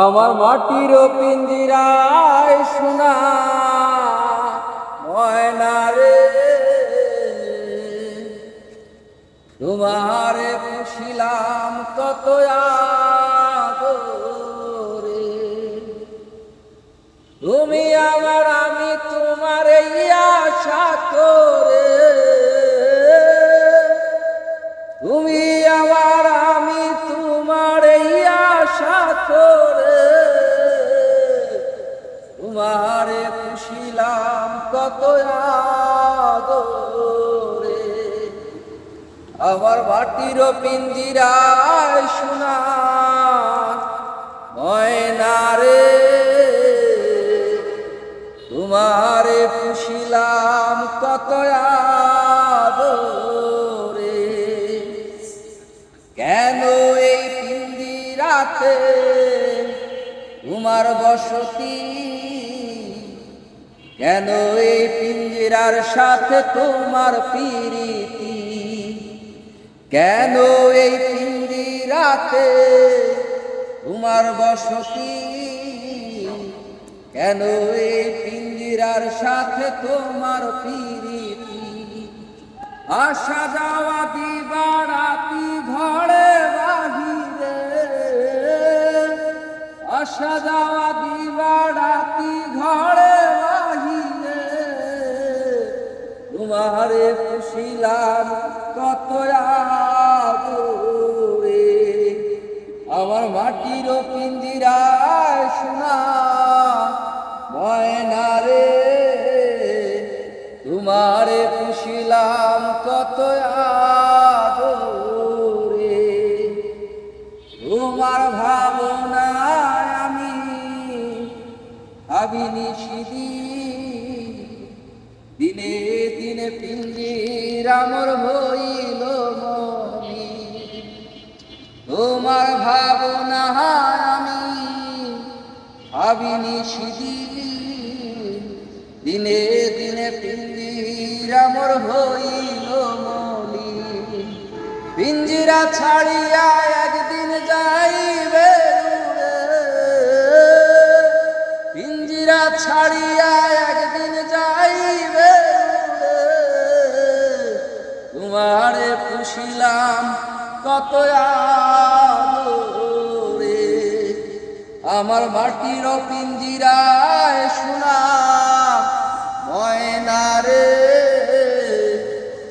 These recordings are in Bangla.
আমার মাটির পিঞ্জিরায় সোনা ময়না রে, তোমারে পুষিলাম কত আদরে। তুমি আমার আমি তোমার আশা করে, তুমি আমার আমি তোমার আশা করে, তোমারে পুষিলাম কত আদরে। আমার মাটির পিঞ্জিরায় সোনা ময়না রে, তোমারে পুষিলাম কত আদরে। কেন এই পিঞ্জিরাতে তোমার বসতি, কেন এই পিঞ্জিরার সাথে তোমার প্রীতি, কেন এই পিঞ্জিরাতে তোমার বসতি, কেন এই পিঞ্জিরার সাথে তোমার প্রীতি। আসা যাওয়া দিবা রাতি ঘরে বাহিরে, আসা যাওয়া দিবা রাতি ঘরে বাহিরে, তোমারে পুষিলাম কত আদরে। আমার মাটির পিঞ্জিরায় সোনা ময়না রে, তোমারে পুষিলাম কত আদরে। তোমার ভাবনায় আমি ভাবিনি সেদিন, দিনে দিনে পিঞ্জিরা মোর হইল মনি। তোমার ভাবনায় আমি ভাবিনি সেদিন, দিনে দিনে পিঞ্জিরা মোর হইল মনি। পিঞ্জিরা ছাড়িয়া একদিন যাইবে উড়ে, পিঞ্জিরা ছাড়িয়া একদিন যাইবে উড়ে, তোমারে পুষিলাম কত আদরে। আমার মাটির পিঞ্জিরায় সোনা ময়না রে,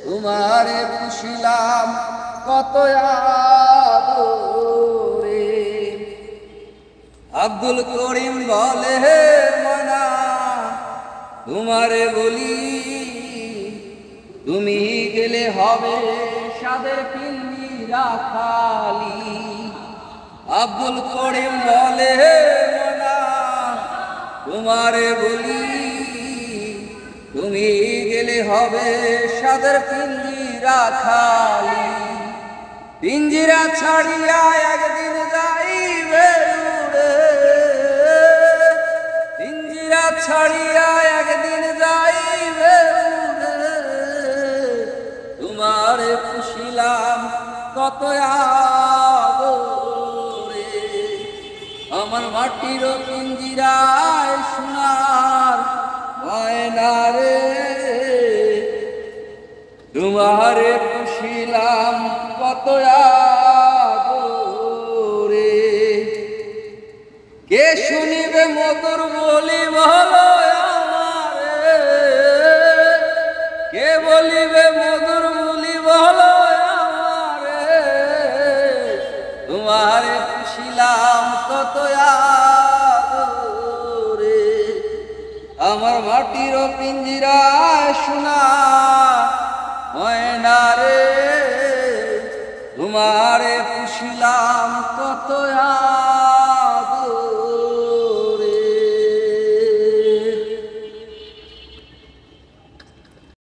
তোমারে পুষিলাম কত আদরে। আব্দুল করিম বলে হে ময়না তোমারে বলি, তুমি গেলে হবে সাদের পিঞ্জিরা খালি। আব্দুল করিম বলে হে ময়না তোমারে বলি, তুমি গেলে হবে সাদের পিঞ্জিরা খালি। পিঞ্জিরা ছাড়িয়া একদিন যাইবে উড়ে, পিঞ্জিরা ছাড়িয়া একদিন যাইবে উড়ে, তোমারে পুষিলাম কত আদরে। আমার মাটির পিঞ্জিরায় সোনার ময়না রে, তোমারে পুষিলাম কত আদরে। কে শুনিবে মধুর বলি বলো আমারে, কে বলিবে মধুর বলি বলো আমারে, তোমারে পুষিলাম কত আদরে। আমার মাটির পিঞ্জিরায় সোনা ময়না রে, তোমারে পুষিলাম কত